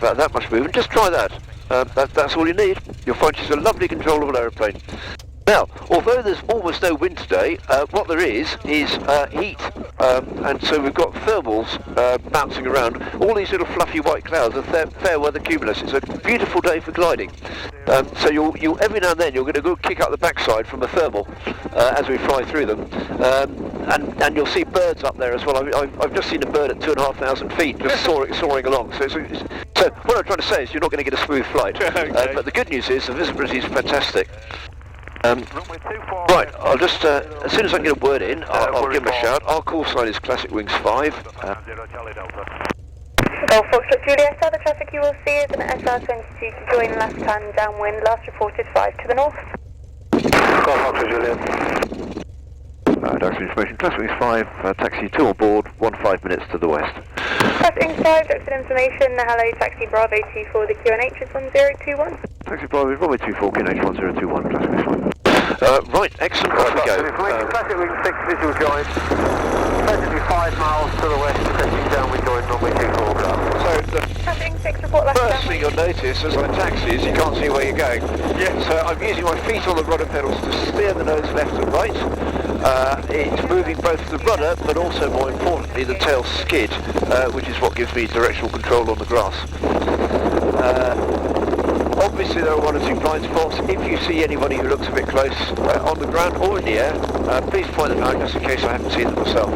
about that much movement. Just try that. That's all you need. You'll find it's a lovely controllable aeroplane. Now, although there's almost no wind today, what there is heat, and so we've got thermals bouncing around. All these little fluffy white clouds are fair weather cumulus. It's a beautiful day for gliding. So you'll every now and then you're going to go kick up the backside from a thermal as we fly through them, and you'll see birds up there as well. I've just seen a bird at 2,500 feet just soaring along. So what I'm trying to say is you're not going to get a smooth flight. Okay. But the good news is the visibility is fantastic. Right, I'll just, as soon as I can get a word in, I'll give them a shout. Our call sign is Classic Wings 5. Golf Foxtrot Juliet, the traffic you will see is an SR22 to join left hand downwind, last reported 5 to the north. Golf Foxtrot Juliet. Duxford information, Classic Wings 5, taxi 2 on board, 15 minutes to the west. Classic Wings 5, Duxford information, hello, taxi Bravo 24, the QNH is 1021. Taxi Bravo 24, QNH 1021, Classic Wings 5. Right, excellent, off we go. Classic Wing 6 visual join, presently 5 miles to the west, taking downwind going runway 24 ground. So the Classic Wing 6 report left first thing you'll notice as I taxi is you can't see where you're going. Yeah. So I'm using my feet on the rudder pedals to steer the nose left and right. It's moving both the rudder, but also more importantly the tail skid, which is what gives me directional control on the grass. Obviously there are one or two blind spots. If you see anybody who looks a bit close on the ground or in the air, please point them out just in case I haven't seen them myself.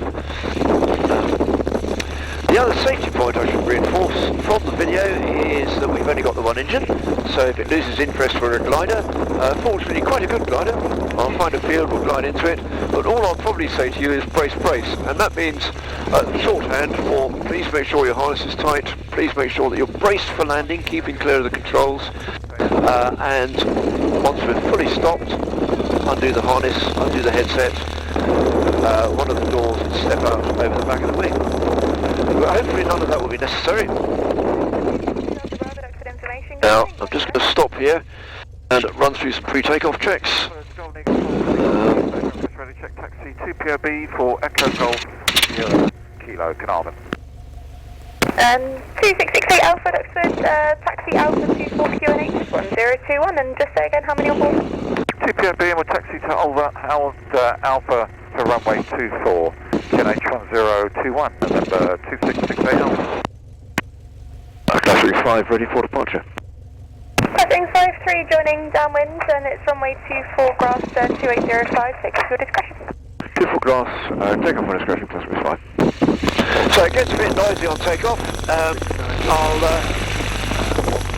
The other safety point I should reinforce from the video is that we've only got the one engine, so if it loses interest for a glider, fortunately quite a good glider, I'll find a field, we'll glide into it, but all I'll probably say to you is brace, and that means shorthand for please make sure your harness is tight, please make sure that you're braced for landing, keeping clear of the controls, and once we're fully stopped, undo the harness, undo the headset, one of the doors and step out over the back of the wing. But hopefully none of that will be necessary. Now, I'm just going to stop here and run through some pre-takeoff checks. Ready, check taxi 2POB for Echo Golf Kilo Carnarvon. 2668 Alpha Duxford, taxi Alpha 24 QNH is 1021, and just say again how many on board? 2POB and we'll taxi to Alpha for runway 24, QNH 1021, November 2668 Alpha. Classic 5 ready for departure. Classic 5-3 joining downwind, and it's runway 24 grass 2805, take off your discretion. 24 grass, take off on discretion, Classic 5. So it gets a bit noisy on takeoff. I'll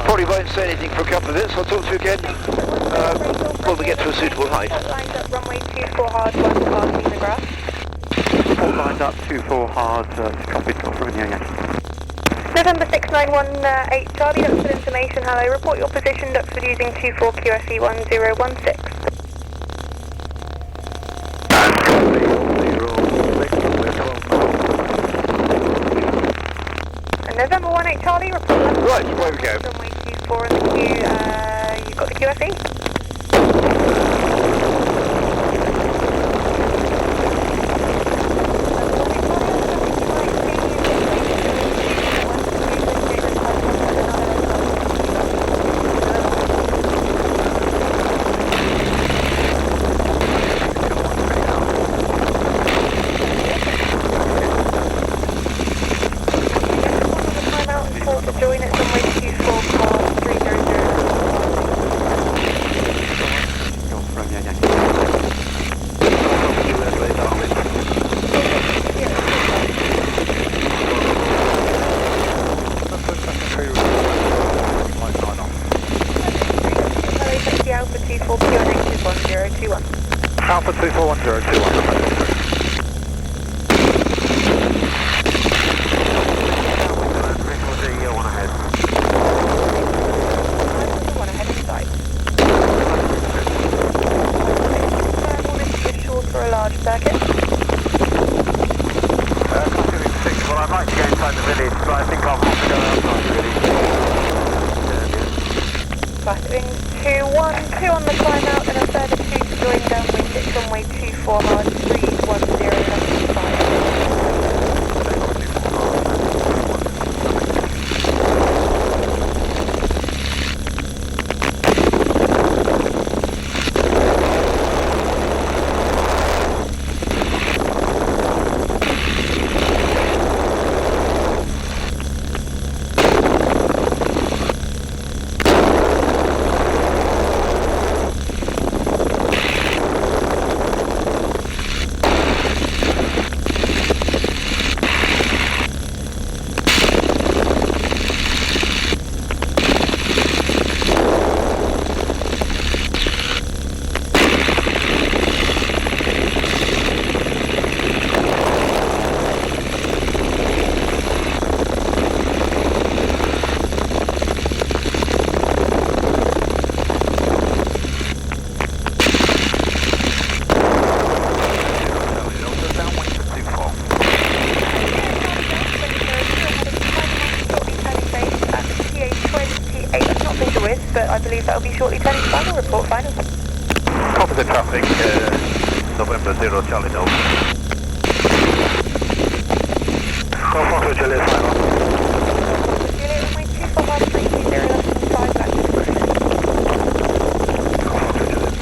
probably won't say anything for a couple of minutes. I'll talk to you again when we get to a suitable height. Lined up runway 24 hard, 1 passing the grass. All lined up 24 hard, copy, from here. November 6918 Charlie, Duxford information, hello, report your position, Duxford using 24 QFE 1016. November 18 Charlie, report left. Right, away we go. Runway 24 in the queue, you've got the QFE? Join at runway 24 past 300. Alpha 24 QNH is 1021. Alpha 24 1021. For a large circuit. Classic 6, well I'd like to go inside the village, but I think I'll have to go outside the village. Classic 212 on the climb out and a further 2 to join downwind, it's runway 24 hard 31075. but I believe that will be shortly turning final. Report final. Copy the traffic, November 0 Charlie Delta. Foxtrot Juliet final. Juliet, runway 24 hard 320 left on 5 back to the cruise. Foxtrot Juliet.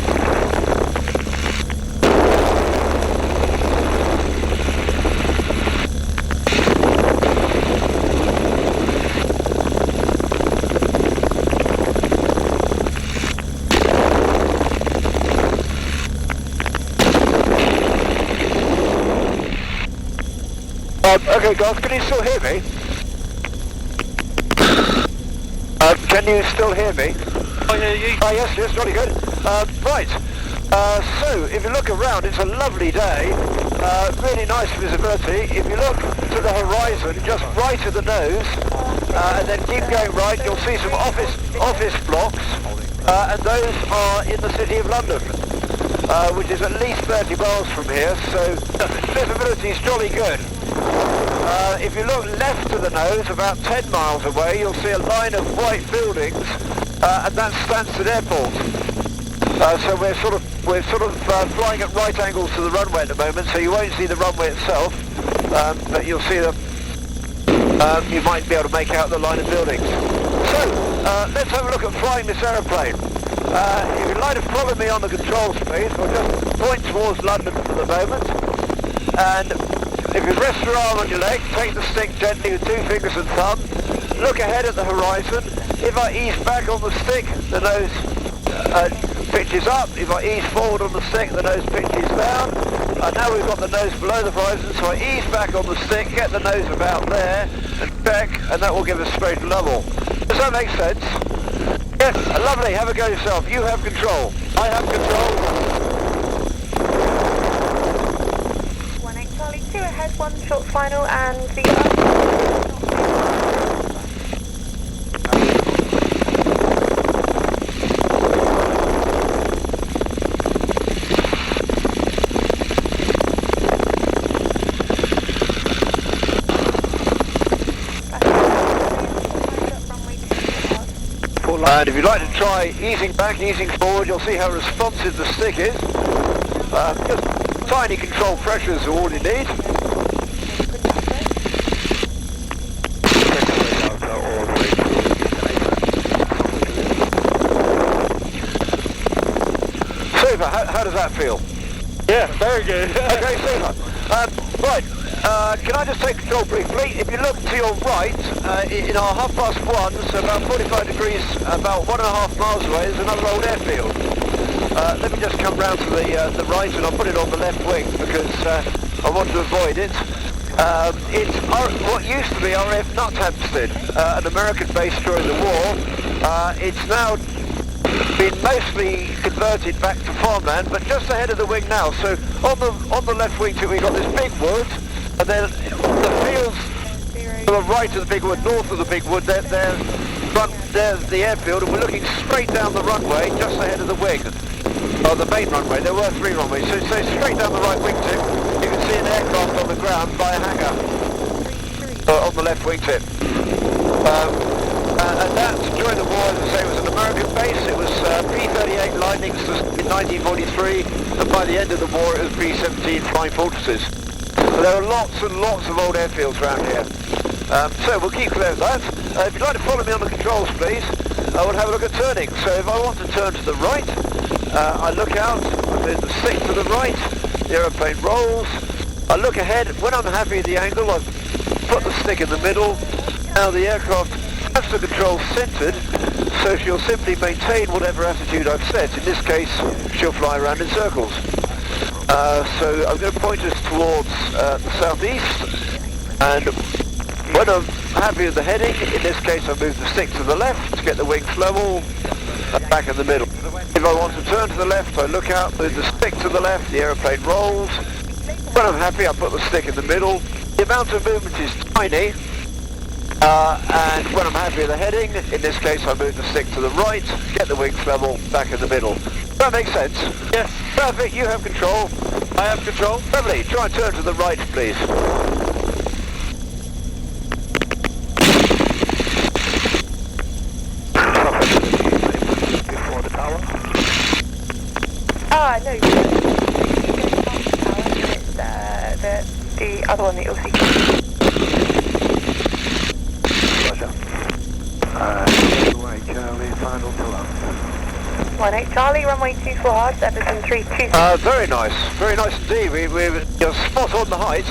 Okay guys, can you still hear me? Can you still hear me? I hear you. Oh yes, really good. Right, so if you look around, it's a lovely day, really nice visibility. If you look to the horizon, just right of the nose, and then keep going right, you'll see some office blocks, and those are in the City of London, which is at least 30 miles from here, so visibility is jolly good. If you look left to the nose, about 10 miles away, you'll see a line of white buildings, and that's Stansted Airport. So we're sort of flying at right angles to the runway at the moment, so you won't see the runway itself, but you'll see you might be able to make out the line of buildings. So let's have a look at flying this aeroplane. If you'd like to follow me on the controls, please, we'll just point towards London for the moment, and if you rest your arm on your leg, take the stick gently with 2 fingers and thumb, look ahead at the horizon. If I ease back on the stick, the nose pitches up. If I ease forward on the stick, the nose pitches down. Now we've got the nose below the horizon, so I ease back on the stick, get the nose about there, and back, and that will give us straight level. Does that make sense? Yes, lovely, have a go yourself. You have control. I have control. 18 Charlie 2 ahead, 1 short final, and the And if you'd like to try easing back, easing forward, you'll see how responsive the stick is. Just tiny control pressures are all you need. Super, how does that feel? Yeah, very good. Okay, super. Right, can I just take control briefly? If you look to your right, in our 1:30, so about 45 degrees, about 1.5 miles away, there's another old airfield. Let me just come round to the right, and I'll put it on the left wing because I want to avoid it. It's what used to be RAF Nuthampstead, an American base during the war. It's now been mostly converted back to farmland, but just ahead of the wing now. So on the left wing tip, we've got this big wood, and then the fields to the right of the big wood, north of the big wood, there's the airfield, and we're looking straight down the runway just ahead of the wing, or the main runway. There were 3 runways, so straight down the right wing tip, you can see an aircraft on the ground by a hangar on the left wing tip. And that, during the war, as I say, was an American base. It was P-38 Lightnings in 1943, and by the end of the war, it was P-17 Flying Fortresses. So there are lots and lots of old airfields around here. So we'll keep clear of that. If you'd like to follow me on the controls, please, I will have a look at turning. So if I want to turn to the right, I look out, I move the stick to the right, the aeroplane rolls. I look ahead. When I'm happy with the angle, I put the stick in the middle. Now the aircraft has the controls centered, so she'll simply maintain whatever attitude I've set. In this case, she'll fly around in circles. So I'm going to point us towards the southeast, and when I'm happy with the heading, in this case I move the stick to the left to get the wings level, and back in the middle. If I want to turn to the left, I look out, move the stick to the left, the aeroplane rolls. When I'm happy, I put the stick in the middle. The amount of movement is tiny, and when I'm happy with the heading, in this case I move the stick to the right, get the wings level, back in the middle. Does that make sense? Yes. Perfect, you have control. I have control. Lovely, try and turn to the right, please. No. It's the other one that you'll see. Roger. Runway Charlie, final to land. 18 Charlie, runway 24 hard, Everton 32. Very nice indeed. You're spot on the height.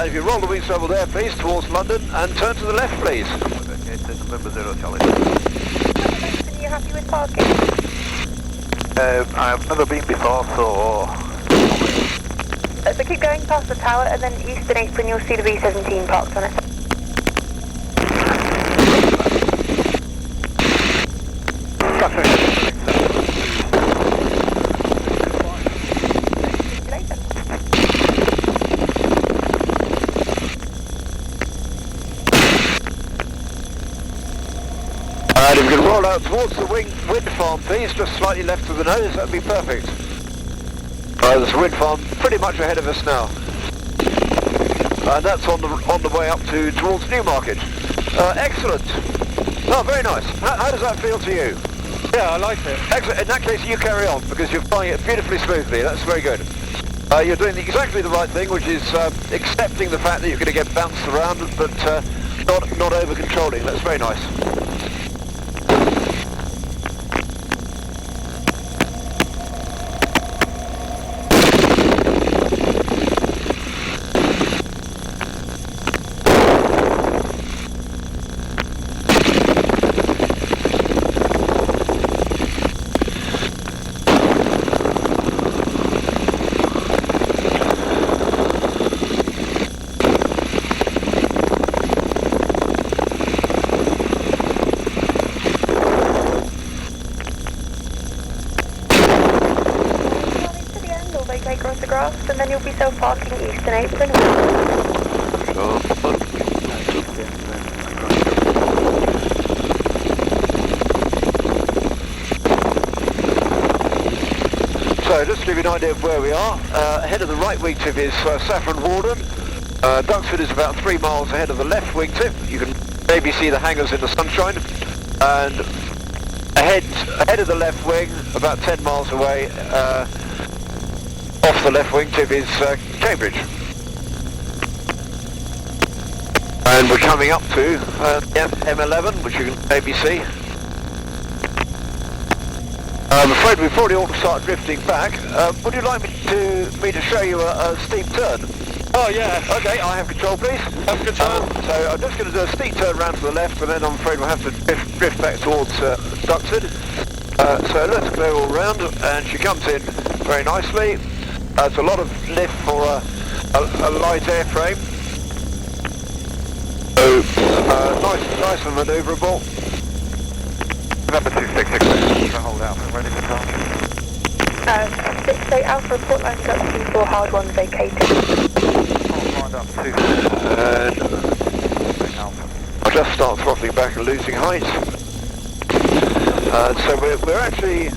If you roll the wings over there, please, towards London, and turn to the left, please. November 0 Charlie. Are you happy with parking? I've never been before, so... So keep going past the tower, and then eastern apron, you'll see the V17 parked on it. And if you can roll out towards the wind farm, please, just slightly left of the nose, that'd be perfect. There's a wind farm pretty much ahead of us now. And that's on the way up towards Newmarket. Excellent. Oh, very nice. How does that feel to you? Yeah, I like it. Excellent. In that case, you carry on, because you're flying it beautifully smoothly. That's very good. You're doing exactly the right thing, which is accepting the fact that you're going to get bounced around, but not over-controlling. That's very nice. And then you'll be self-parking eastern apron. So, just to give you an idea of where we are, ahead of the right wingtip is Saffron Walden. Duxford is about 3 miles ahead of the left wingtip. You can maybe see the hangars in the sunshine. And ahead of the left wing, about 10 miles away, off the left wingtip is Cambridge. And we're coming up to M11, which you can maybe see. I'm afraid we probably ought to start drifting back. Would you like me to show you a steep turn? Oh yeah. Okay, I have control, please. Have control. So I'm just going to do a steep turn round to the left, and then I'm afraid we'll have to drift back towards Duxford. So let's go all round, and she comes in very nicely. It's a lot of lift for a light airframe. So nice and manoeuvrable. Number 266, hold out, we're ready for task. 68 Alpha, report line to 24 hard one vacated. Hold up, 244. And I'll just start throttling back and losing height. So we're actually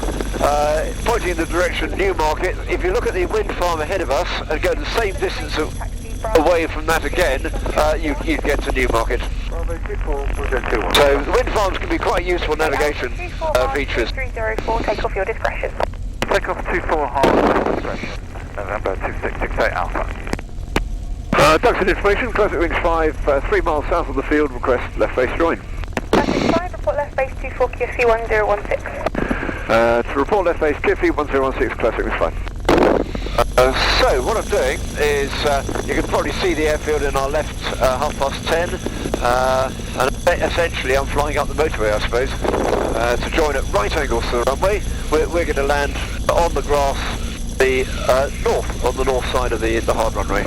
pointing in the direction Newmarket. If you look at the wind farm ahead of us and go the same distance away from that again, you'd get to Newmarket. So the wind farms can be quite useful navigation features. 304, take off your discretion. Take off 24 hard discretion. November 2668 Alpha. Duxford information, classic wings 5, 3 miles south of the field, request left face join. Classic 5, report left base 24 QFC 1016. To report left base, QFC 1016, classic wings 5. So what I'm doing is, you can probably see the airfield in our left 10:30, and essentially I'm flying up the motorway, I suppose, to join at right angles to the runway. We're going to land on the grass, on the north side of the hard runway.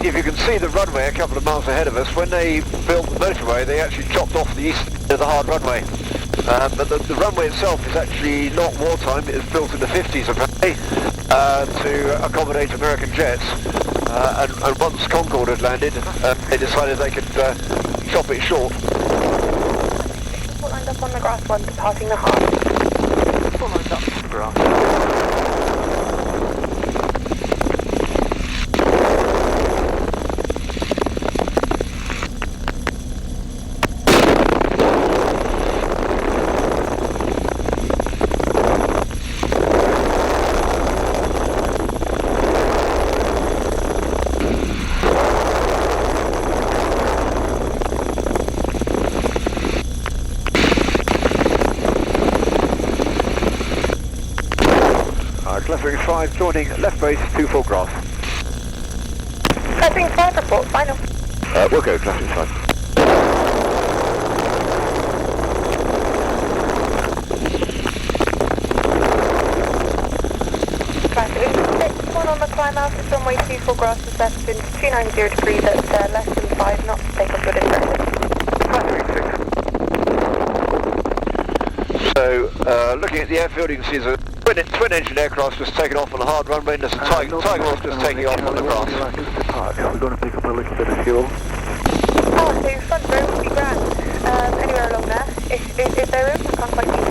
If you can see the runway a couple of miles ahead of us, when they built the motorway, they actually chopped off the east of the hard runway. but the runway itself is actually not wartime. It was built in the 50s apparently to accommodate American jets. And once Concorde had landed, they decided they could chop it short. What lined up on the grass one, departing the heart. What lined up on the grass? Left wing 5 joining left base 24 grass. Left wing 5 report, final. We'll go left wing 5. Left wing 6, one on the climb out at runway 24 grass and set into 290 degrees at less than 5 knots to take off your discretion. Left wing 6. So, looking at the airfield, you can see there's a twin engine aircraft just taking off on a hard runway, and there's a TigerMoth just taking off on the grass. We're going to pick up a little bit of fuel. Oh, so front row would be grand. Anywhere along there. Is there room? I can't quite see.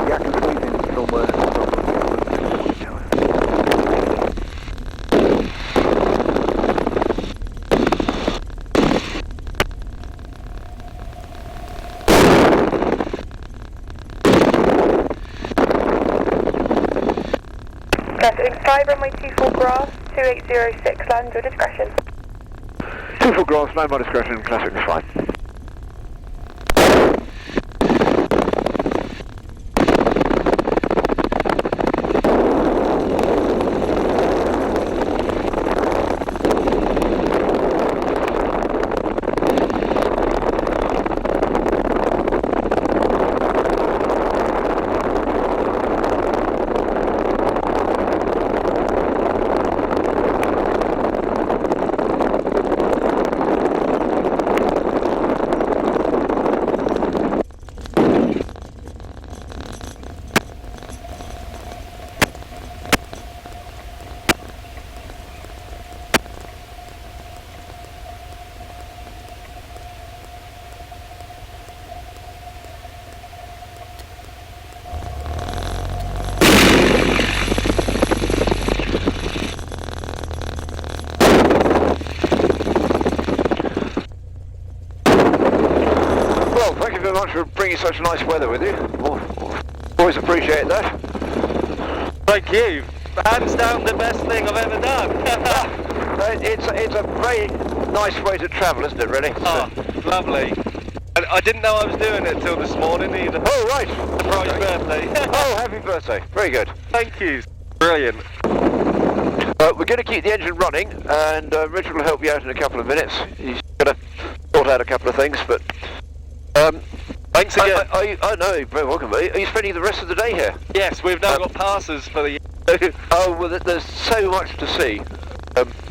Yeah, I can squeeze in somewhere. Left wing 5, runway 24 grass, 2806, land your discretion. 24 grass, land by discretion, classic is fine. Thank you very much for bringing such nice weather with you. Always appreciate that. Thank you. Hands down the best thing I've ever done. It's a very nice way to travel, isn't it, really? Oh, lovely. And I didn't know I was doing it till this morning either. Oh, right. Surprise birthday. Oh, happy birthday. Very good. Thank you. Brilliant. We're going to keep the engine running, and Richard will help you out in a couple of minutes. He's going to sort out a couple of things, but... Thanks again. I know, you're very welcome. Are you spending the rest of the day here? Yes, we've now got passes for the... Oh, well, there's so much to see.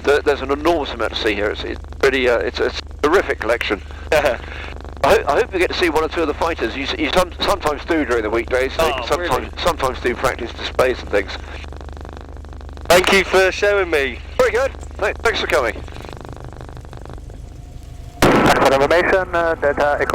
There's an enormous amount to see here. It's really, it's a terrific collection. I hope you get to see one or two of the fighters. You sometimes do during the weekdays. Sometimes do practice displays and things. Thank you for showing me. Very good. Thanks for coming. Confirmation, Delta Echo